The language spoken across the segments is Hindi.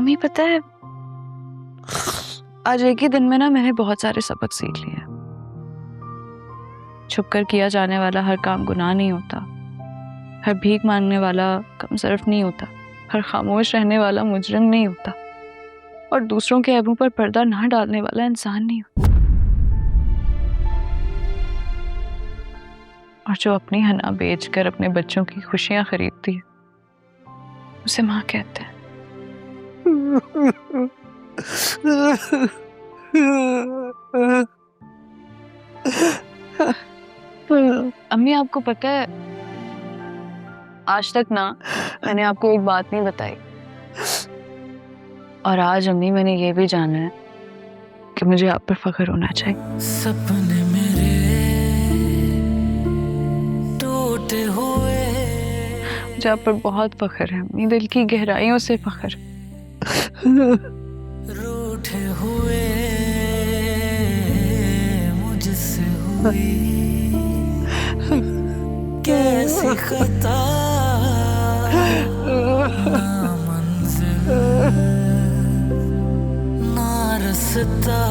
अम्मी पता है, आज एक ही दिन में ना मैंने बहुत सारे सबक सीख लिए हैं। छुपकर किया जाने वाला हर काम गुनाह नहीं होता, हर भीख मांगने वाला कमसरफ नहीं होता, हर खामोश रहने वाला मुजरिम नहीं होता, और दूसरों के ऐबों पर पर्दा ना डालने वाला इंसान नहीं होता। और जो अपनी हना बेचकर अपने बच्चों की खुशियां खरीदती है, उसे माँ कहते हैं। अम्मी आपको पता है, आज तक ना मैंने आपको एक बात नहीं बताई, और आज अम्मी मैंने ये भी जाना है कि मुझे आप पर फख्र होना चाहिए। सपने मेरे टूटे हुए, मुझे आप पर बहुत फख्र है अम्मी, दिल की गहराइयों से फख्र। रूठे हुए मुझसे हुई कैसी खता, ना मंजिल ना रास्ता,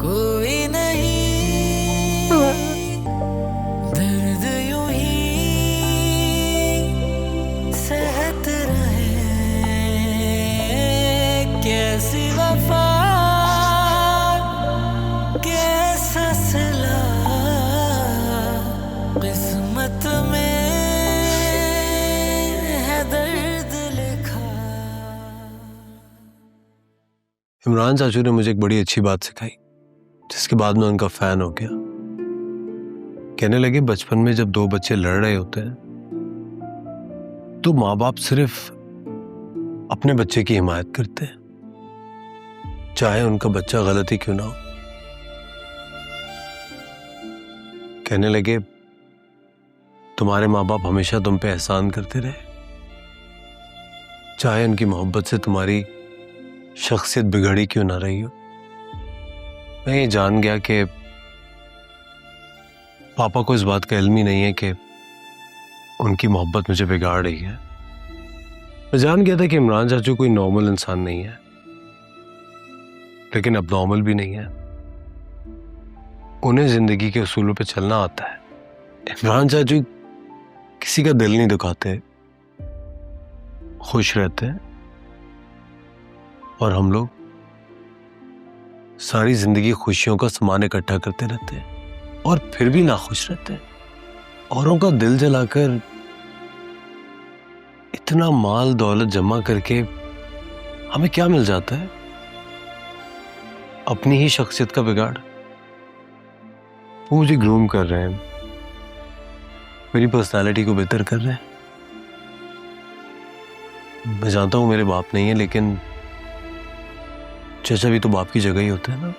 कोई नहीं, दर्द यूं ही सहते रहे, कैसी वफा कैसा सिला, किस्मत में है दर्द लिखा। इमरान चाचू ने मुझे एक बड़ी अच्छी बात सिखाई, जिसके बाद मैं उनका फैन हो गया। कहने लगे बचपन में जब दो बच्चे लड़ रहे होते हैं तो माँ बाप सिर्फ अपने बच्चे की हिमायत करते हैं, चाहे उनका बच्चा गलत ही क्यों ना हो। कहने लगे तुम्हारे माँ बाप हमेशा तुम पे एहसान करते रहे, चाहे उनकी मोहब्बत से तुम्हारी शख्सियत बिगड़ी क्यों ना रही हो। मैं ये जान गया कि पापा को इस बात का इल्म ही नहीं है कि उनकी मोहब्बत मुझे बिगाड़ रही है। मैं जान गया था कि इमरान चाचू कोई नॉर्मल इंसान नहीं है, लेकिन अब नॉर्मल भी नहीं है। उन्हें जिंदगी के उसूलों पे चलना आता है। इमरान चाचू किसी का दिल नहीं दुखाते, खुश रहते हैं, और हम लोग सारी जिंदगी खुशियों का सामान इकट्ठा करते रहते हैं और फिर भी नाखुश रहते हैं। औरों का दिल जलाकर इतना माल दौलत जमा करके हमें क्या मिल जाता है? अपनी ही शख्सियत का बिगाड़। वो मुझे ग्रूम कर रहे हैं, मेरी पर्सनालिटी को बेहतर कर रहे हैं। मैं जानता हूं मेरे बाप नहीं है, लेकिन चाचा भी तो बाप की जगह ही होते हैं ना।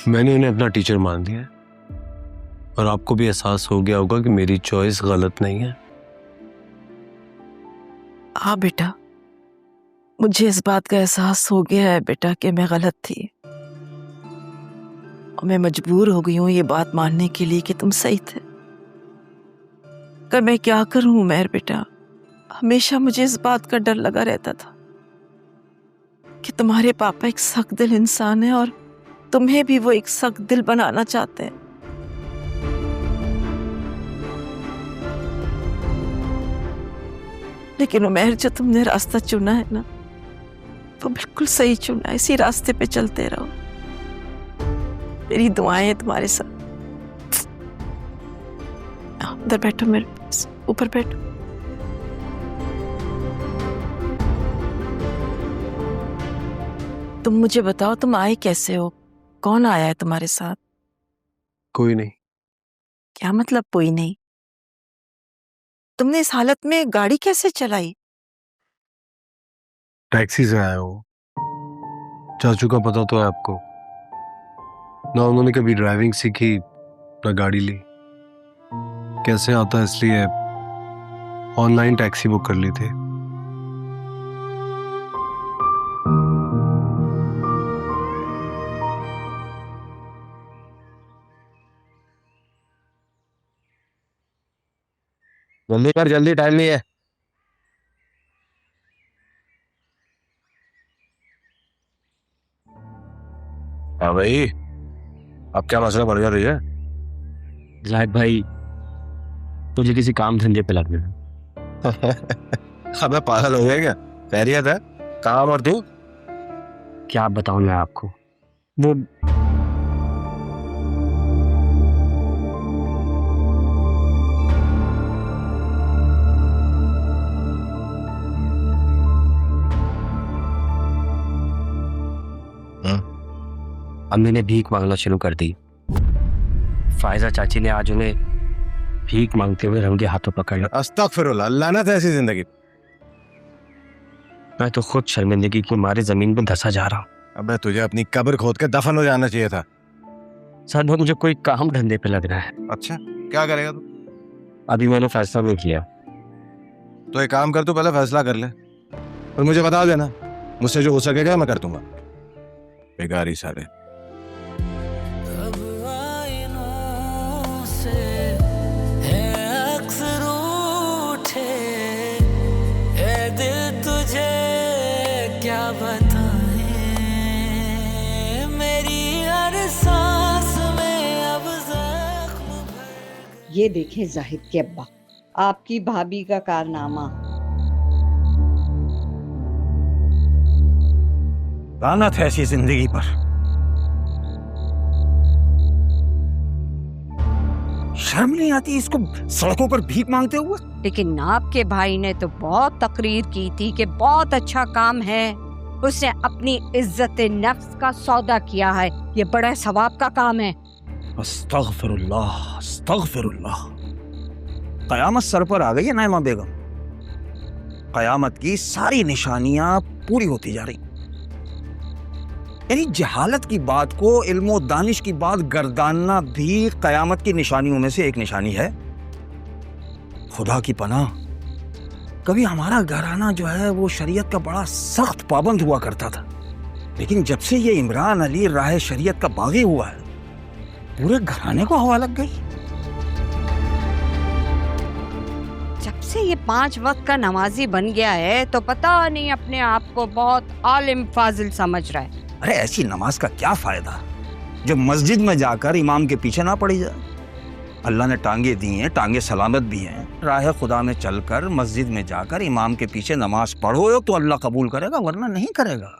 मैंने उन्हें अपना टीचर मान दिया है, और आपको भी एहसास हो गया होगा कि मेरी चॉइस गलत नहीं है। हाँ बेटा, मुझे इस बात का एहसास हो गया है बेटा कि मैं गलत थी, और मैं मजबूर हो गई हूँ ये बात मानने के लिए कि तुम सही थे। कर मैं क्या करूँ मेहर बेटा, हमेशा मुझे इस बात का डर लगा रहता था कि तुम्हारे पापा एक सख्त दिल इंसान है और तुम्हें भी वो एक सख्त दिल बनाना चाहते हैं। लेकिन उमर, जो तुमने रास्ता चुना है ना, वो बिल्कुल सही चुना है। इसी रास्ते पे चलते रहो, मेरी दुआएं हैं तुम्हारे साथ। उधर बैठो, मेरे पास ऊपर बैठो। तुम मुझे बताओ, तुम आए कैसे हो? कौन आया है तुम्हारे साथ? कोई नहीं। क्या मतलब कोई नहीं? तुमने इस हालत में गाड़ी कैसे चलाई? टैक्सी से आया हूँ। चाचू का पता तो है आपको, ना उन्होंने कभी ड्राइविंग सीखी ना गाड़ी ली। कैसे आता, इसलिए ऑनलाइन टैक्सी बुक कर ली थी। जल्दी कर, जल्दी, टाइम नहीं है। हाँ भाई, अब क्या मसला बढ़ जा रही है? जाहिद भाई, तुझे किसी काम धंधे पे लग गया। अबे पागल हो गया क्या? खैरियत है? काम और तू? क्या बताऊं मैं आपको, वो अब मैंने भीख मांगना शुरू कर दी। फायजा चाची ने आज उन्हें भीख मांगते हुए रंगे हाथों पकड़ लिया। अस्तगफिरुल्लाह, लानत है ऐसी जिंदगी। मैं तो खुद शर्मिंदगी के मारे जमीन में धंसा जा रहा हूँ। अबे तुझे अपनी कब्र खोद के दफन हो जाना चाहिए था। साथ में मुझे कोई काम धंधे पे लग रहा है। अच्छा, क्या करेगा तू? अभी मैंने फैसला नहीं किया। तो एक काम कर, तू पहले फैसला कर ले और मुझे बता देना। मुझसे जो हो सकेगा मैं कर दूंगा। बेकारी सारे। अब आईनों से है अक्सर उठे, ए दिल तुझे क्या बताएं, मेरी हर सांस में अब जख्म भर। ये देखें जाहिद के अब्बा, आपकी भाभी का कारनामा। लानत है ऐसी जिंदगी पर। शर्म नहीं आती इसको सड़कों पर भीख मांगते हुए? लेकिन आपके भाई ने तो बहुत तकरीर की थी कि बहुत अच्छा काम है, उसने अपनी इज्जत नफ्स का सौदा किया है, ये बड़ा सवाब का काम है। अस्तगफिरुल्लाह, अस्तगफिरुल्लाह। कयामत सर पर आ गई है नाइमा बेगम। कयामत की सारी निशानियां पूरी होती जा रही। यानी जहालत की बात को इल्म और दानिश की बात गर्दानना भी कयामत की निशानियों में से एक निशानी है। खुदा की पनाह, कभी हमारा घराना जो है वो शरीयत का बड़ा सख्त पाबंद हुआ करता था, लेकिन जब से ये इमरान अली राह शरीयत का बागी हुआ है, पूरे घराने को हवा लग गई। जब से ये 5 वक्त का नमाजी बन गया है तो पता नहीं अपने आप को बहुत आलिम फाजिल समझ रहा है। अरे ऐसी नमाज का क्या फायदा जो मस्जिद में जाकर इमाम के पीछे ना पड़ी जाए। अल्लाह ने टांगे दी हैं, टांगे सलामत भी हैं। राह खुदा में चलकर मस्जिद में जाकर इमाम के पीछे नमाज पढ़ो तो अल्लाह कबूल करेगा, वरना नहीं करेगा।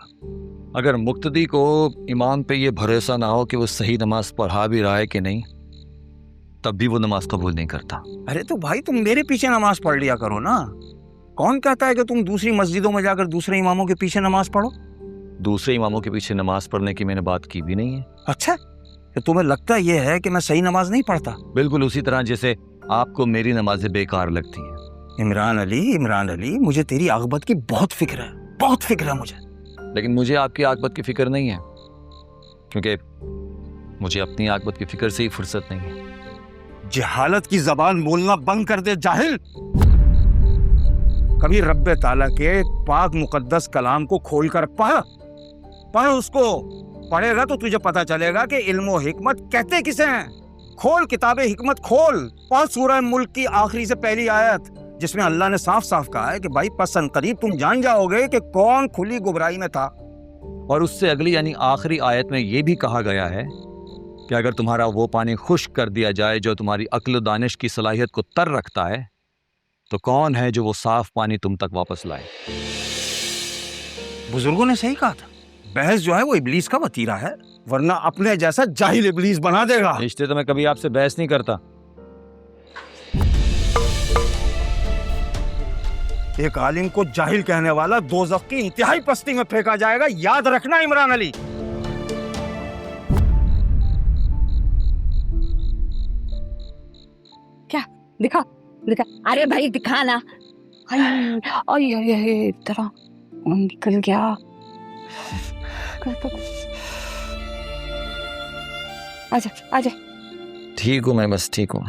अगर मुक्तदी को इमाम पे ये भरोसा ना हो कि वो सही नमाज पढ़ा भी रहा है कि नहीं, तब भी वो नमाज कबूल नहीं करता। अरे तो भाई तुम मेरे पीछे नमाज पढ़ लिया करो ना। कौन कहता है कि तुम दूसरी मस्जिदों में जाकर दूसरे इमामों के पीछे नमाज पढ़ो? दूसरे इमामों के पीछे नमाज पढ़ने की मैंने बात की भी नहीं है। अच्छा, तो तुम्हें लगता यह है कि मैं सही नमाज नहीं पढ़ता? बिल्कुल उसी तरह जैसे आपको मेरी नमाजें बेकार लगती हैं। इमरान अली, मुझे तेरी आगबत की बहुत फिक्र है, बहुत फिक्र है मुझे। लेकिन मुझे आपकी आकबत की फिक्र नहीं है, क्योंकि मुझे अपनी आकबत की फिक्र से ही फुर्सत नहीं है। जहालत की जबान बोलना बंद कर दे जाहिल। कभी रब्बे ताला के पाक मुकद्दस कलाम को खोलकर पढ़ उसको। पढ़ेगा तो तुझे पता चलेगा कि इल्म और हिकमत कहते किसे हैं। खोल किताबे हिकमत, खोल, पढ़ सूरह मुल्क की आखिरी से पहली आयत, जिसमें अल्लाह ने साफ साफ कहा है कि भाई पसन करीब तुम जान जाओगे कि कौन खुली गुमराही में था। और उससे अगली यानी आखिरी आयत में यह भी कहा गया है कि अगर तुम्हारा वो पानी खुश्क कर दिया जाए जो तुम्हारी अक्ल दानिश की सलाहियत को तर रखता है, तो कौन है जो वो साफ पानी तुम तक वापस लाए। बुजुर्गों ने सही कहा था, बहस जो है वो इब्लीस का वतीरा है, वरना अपने जैसा जाहिल इब्लीस बना देगा। रिश्ते तो मैं कभी आपसे बहस नहीं करता। एक आलिम को जाहिल कहने वाला दोज़ख की इंतहाई पस्ती में फेंका जाएगा, याद रखना इमरान अली। क्या दिखा दिखा, अरे भाई दिखा ना। तरह निकल गया। आजा आजा। ठीक हूँ मैं, बस ठीक हूँ।